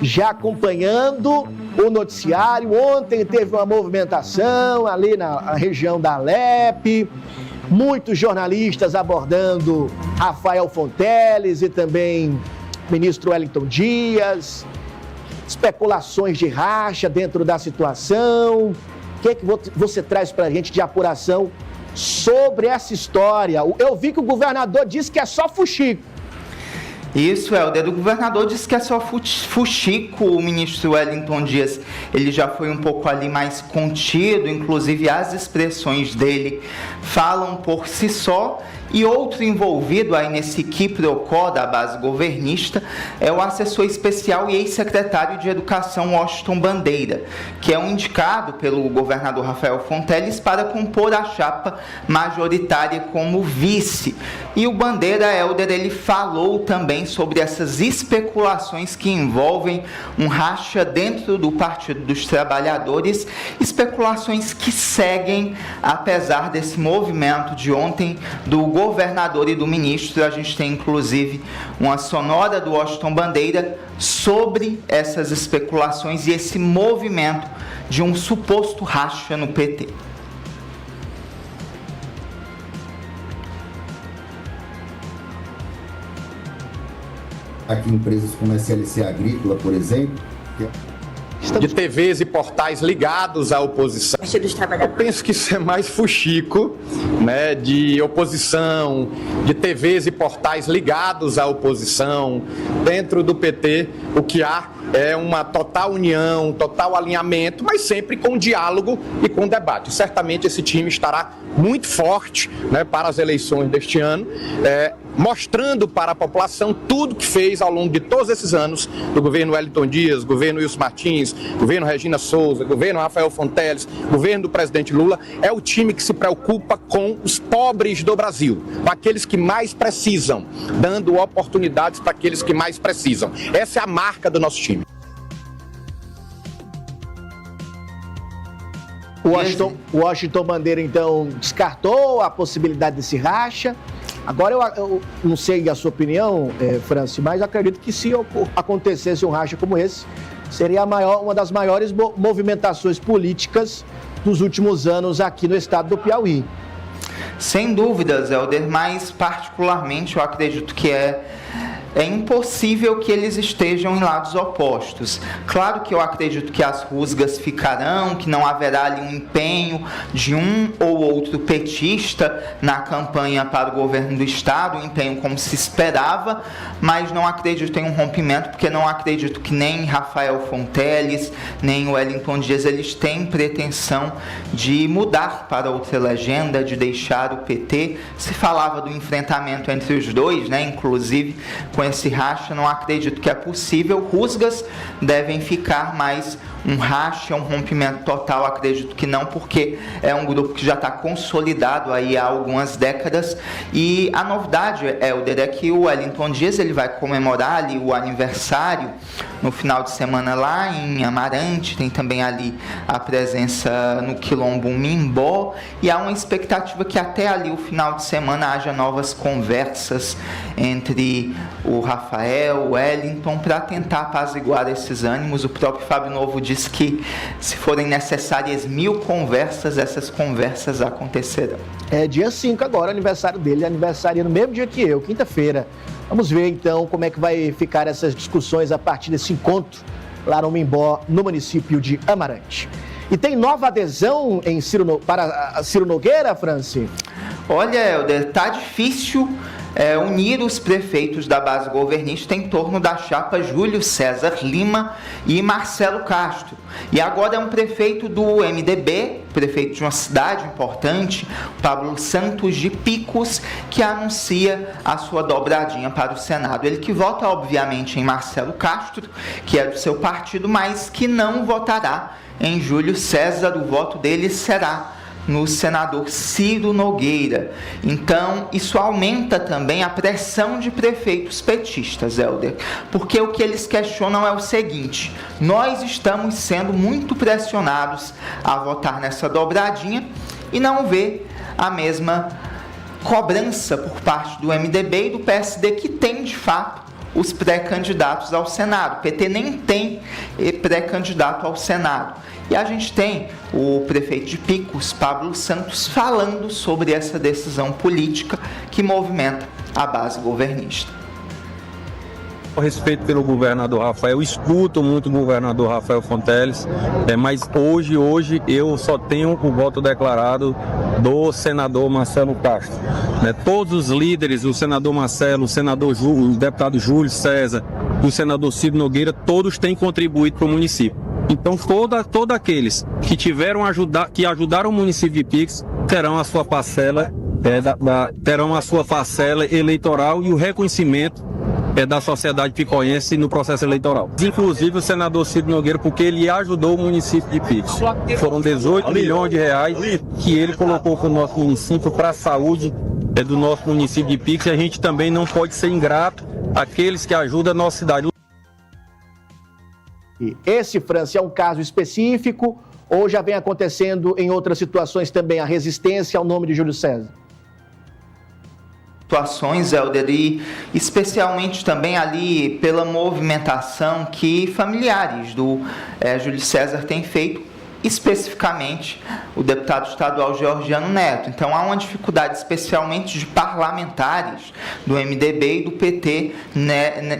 já acompanhando o noticiário. Ontem teve uma movimentação ali na região da Alep, muitos jornalistas abordando Rafael Fonteles e também o ministro Wellington Dias, especulações de racha dentro da situação. O que é que você traz para a gente de apuração sobre essa história? Eu vi que o governador disse que é só fuxico. Isso, Helder. O governador disse que é só fuxico. O ministro Wellington Dias, ele já foi um pouco ali mais contido, inclusive as expressões dele falam por si só. E outro envolvido aí nesse quiprocó da base governista é o assessor especial e ex-secretário de Educação Washington Bandeira, que é um indicado pelo governador Rafael Fonteles para compor a chapa majoritária como vice. E o Bandeira, Helder, ele falou também sobre essas especulações que envolvem um racha dentro do Partido dos Trabalhadores, especulações que seguem apesar desse movimento de ontem do governador e do ministro. A gente tem inclusive uma sonora do Washington Bandeira sobre essas especulações e esse movimento de um suposto racha no PT. Aqui empresas como a SLC Agrícola, por exemplo, de TVs e portais ligados à oposição. Eu penso que isso é mais fuxico, né, de oposição, de TVs e portais ligados à oposição. Dentro do PT, o que há é uma total união, total alinhamento, mas sempre com diálogo e com debate. Certamente esse time estará muito forte, né, para as eleições deste ano, mostrando para a população tudo que fez ao longo de todos esses anos do governo Wellington Dias, governo Wilson Martins, governo Regina Souza, governo Rafael Fonteles, governo do presidente Lula. É o time que se preocupa com os pobres do Brasil, com aqueles que mais precisam, dando oportunidades para aqueles que mais precisam. Essa é a marca do nosso time. O Washington Bandeira, então, descartou a possibilidade desse racha. Agora, eu não sei a sua opinião, Franci, mas acredito que se acontecesse um racha como esse, seria uma das maiores movimentações políticas dos últimos anos aqui no estado do Piauí. Sem dúvidas, Helder, mas particularmente eu acredito que é impossível que eles estejam em lados opostos. Claro que eu acredito que as rusgas ficarão, que não haverá ali um empenho de um ou outro petista na campanha para o governo do estado, um empenho como se esperava, mas não acredito em um rompimento, porque não acredito que nem Rafael Fonteles, nem Wellington Dias, eles têm pretensão de mudar para outra legenda, de deixar o PT. Se falava do enfrentamento entre os dois, né, inclusive com esse racha, não acredito que é possível. Rusgas devem ficar, mas um racha, um rompimento total, acredito que não, porque é um grupo que já está consolidado aí há algumas décadas. E a novidade, Helder, é que o Wellington Dias, ele vai comemorar ali o aniversário no final de semana lá em Amarante, tem também ali a presença no Quilombo Mimbó, e há uma expectativa que até ali o final de semana haja novas conversas entre o Rafael, o Wellington, para tentar apaziguar esses ânimos. O próprio Fábio Novo diz que, se forem necessárias 1000 conversas, essas conversas acontecerão. É dia 5 agora, aniversário dele, aniversário no mesmo dia que eu, quinta-feira. Vamos ver então como é que vai ficar essas discussões a partir desse encontro lá no Mimbó, no município de Amarante. E tem nova adesão para Ciro Nogueira, Franci? Olha, Helder, tá difícil unir os prefeitos da base governista em torno da chapa Júlio César Lima e Marcelo Castro. E agora é um prefeito do MDB, prefeito de uma cidade importante, Pablo Santos de Picos, que anuncia a sua dobradinha para o Senado. Ele que vota, obviamente, em Marcelo Castro, que é do seu partido, mas que não votará em Júlio César. O voto dele será no senador Ciro Nogueira. Então, isso aumenta também a pressão de prefeitos petistas, Helder, porque o que eles questionam é o seguinte: nós estamos sendo muito pressionados a votar nessa dobradinha e não vê a mesma cobrança por parte do MDB e do PSD, que tem, de fato, os pré-candidatos ao Senado. O PT nem tem pré-candidato ao Senado. E a gente tem o prefeito de Picos, Pablo Santos, falando sobre essa decisão política que movimenta a base governista. Respeito pelo governador Rafael, escuto muito o governador Rafael Fonteles, mas hoje eu só tenho o voto declarado do senador Marcelo Castro. Todos os líderes, o senador Marcelo, o senador o deputado Júlio César, o senador Ciro Nogueira, todos têm contribuído para o município. Então todos aqueles que ajudaram o município de Picos terão a sua parcela, eleitoral e o reconhecimento da sociedade picoense no processo eleitoral. Inclusive o senador Ciro Nogueira, porque ele ajudou o município de Picos. Foram 18 milhões de reais que ele colocou para o nosso município, para a saúde do nosso município de Picos, e a gente também não pode ser ingrato àqueles que ajudam a nossa cidade. E esse, França, é um caso específico ou já vem acontecendo em outras situações também a resistência ao nome de Júlio César? Situações, Helder, e especialmente também ali pela movimentação que familiares do Júlio César têm feito, especificamente o deputado estadual Georgiano Neto. Então há uma dificuldade especialmente de parlamentares do MDB e do PT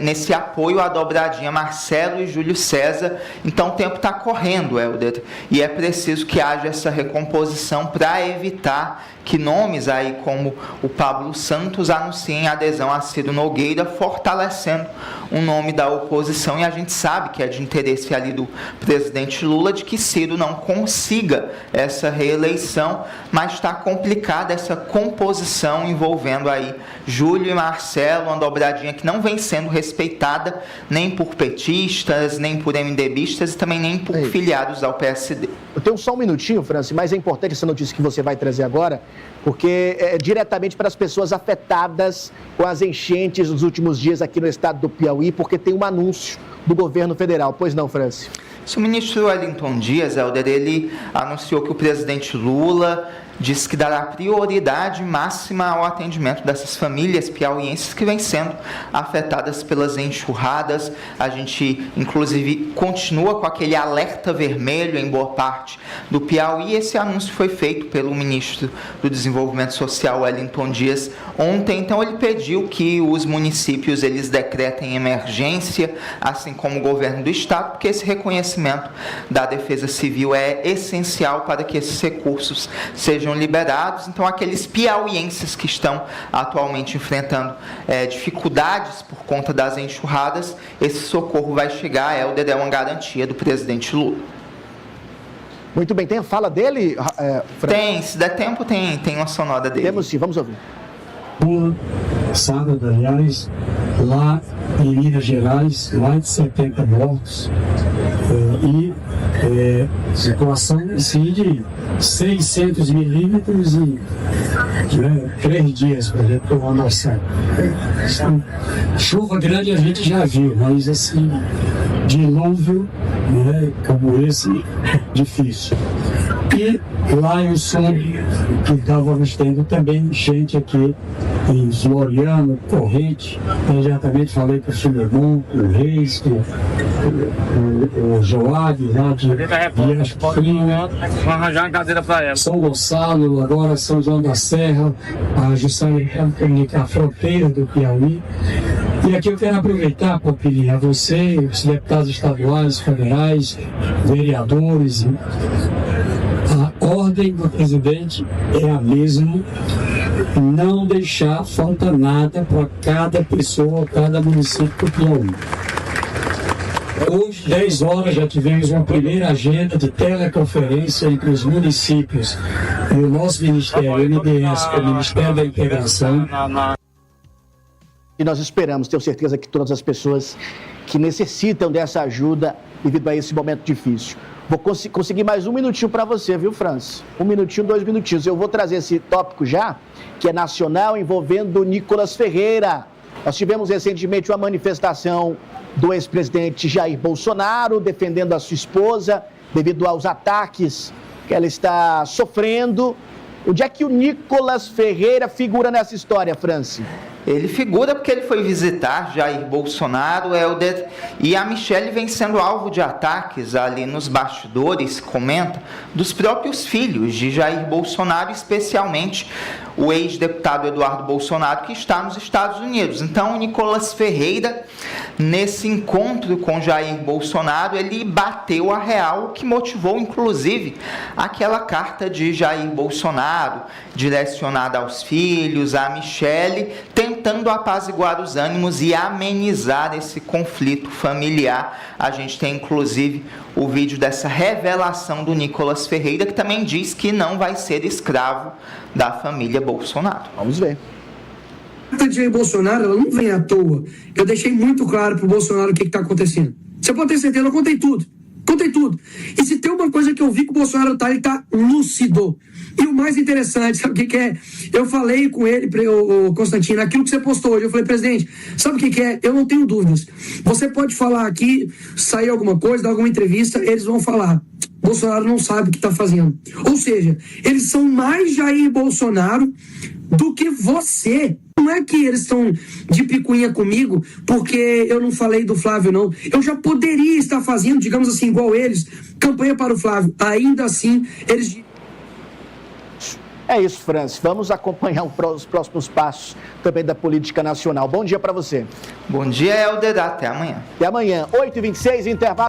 nesse apoio à dobradinha Marcelo e Júlio César. Então o tempo está correndo, Helder, e é preciso que haja essa recomposição para evitar que nomes aí como o Pablo Santos anunciem adesão a Ciro Nogueira, fortalecendo o nome da oposição. E a gente sabe que é de interesse ali do presidente Lula de que Ciro não consiga essa reeleição, mas está complicada essa composição envolvendo aí Júlio e Marcelo, uma dobradinha que não vem sendo respeitada nem por petistas, nem por MDBistas e também nem por filiados ao PSD. Eu tenho só um minutinho, Franci, mas é importante essa notícia que você vai trazer agora, porque é diretamente para as pessoas afetadas com as enchentes nos últimos dias aqui no estado do Piauí, porque tem um anúncio do governo federal. Pois não, Franci? O ministro Wellington Dias, Helder, ele anunciou que o presidente Lula disse que dará prioridade máxima ao atendimento dessas famílias piauienses que vêm sendo afetadas pelas enxurradas. A gente, inclusive, continua com aquele alerta vermelho em boa parte do Piauí. Esse anúncio foi feito pelo ministro do Desenvolvimento Social, Wellington Dias, ontem. Então, ele pediu que os municípios eles decretem emergência, assim como o governo do estado, porque esse reconhecimento da Defesa Civil é essencial para que esses recursos sejam liberados. Então aqueles piauienses que estão atualmente enfrentando dificuldades por conta das enxurradas, esse socorro vai chegar, é uma garantia do presidente Lula. Muito bem, tem a fala dele, Fran? Tem, se der tempo tem uma sonora dele. Temos sim, vamos ouvir. Sábado, aliás, lá em Minas Gerais, mais de 70 mortos e situação assim, de 600 milímetros em 3 dias, para a gente ter uma noção. Chuva grande a gente já viu, mas assim, dilúvio como esse, difícil. E lá em Sul, que estávamos tendo também gente aqui em Floriano, Corrente, imediatamente falei para o Filemon, o Reis, o Joab, lá de arranjar uma cadeira para ela. São Gonçalo, agora São João da Serra, a Justiça Comunicar a fronteira do Piauí. E aqui eu quero aproveitar para pedir a você, os deputados estaduais, federais, vereadores, a ordem do presidente é a mesma, não deixar falta nada para cada pessoa, cada município do Piauí. Hoje, 10 horas, já tivemos uma primeira agenda de teleconferência entre os municípios e o nosso Ministério, o MDS, que é o Ministério da Integração. E nós esperamos, tenho certeza que todas as pessoas que necessitam dessa ajuda devido a esse momento difícil. Vou conseguir mais um minutinho para você, viu, França? 1 minutinho, 2 minutinhos. Eu vou trazer esse tópico já, que é nacional, envolvendo Nicolas Ferreira. Nós tivemos recentemente uma manifestação do ex-presidente Jair Bolsonaro defendendo a sua esposa devido aos ataques que ela está sofrendo. Onde é que o Nicolas Ferreira figura nessa história, Franci? Ele figura porque ele foi visitar Jair Bolsonaro, Helder, e a Michelle vem sendo alvo de ataques ali nos bastidores, comenta, dos próprios filhos de Jair Bolsonaro, especialmente o ex-deputado Eduardo Bolsonaro, que está nos Estados Unidos. Então, o Nicolas Ferreira, nesse encontro com Jair Bolsonaro, ele bateu a real, o que motivou, inclusive, aquela carta de Jair Bolsonaro, direcionada aos filhos, à Michelle, tentando apaziguar os ânimos e amenizar esse conflito familiar. A gente tem, inclusive, o vídeo dessa revelação do Nicolas Ferreira, que também diz que não vai ser escravo da família Bolsonaro. Vamos ver. A carta de Jair Bolsonaro, ela não vem à toa. Eu deixei muito claro para o Bolsonaro o que está acontecendo. Você pode ter certeza, eu contei tudo. Contei tudo. E se tem uma coisa que eu vi que o Bolsonaro tá, ele tá lúcido. E o mais interessante, sabe o que é? Eu falei com ele, o Constantino, aquilo que você postou hoje. Eu falei, presidente, sabe o que é? Eu não tenho dúvidas. Você pode falar aqui, sair alguma coisa, dar alguma entrevista, eles vão falar. Bolsonaro não sabe o que está fazendo. Ou seja, eles são mais Jair Bolsonaro do que você. Não é que eles estão de picuinha comigo porque eu não falei do Flávio, não. Eu já poderia estar fazendo, digamos assim, igual eles, campanha para o Flávio. Ainda assim, eles... É isso, Francis. Vamos acompanhar os próximos passos também da política nacional. Bom dia para você. Bom dia, Helder. Até amanhã. Até amanhã, 8h26, intervalo.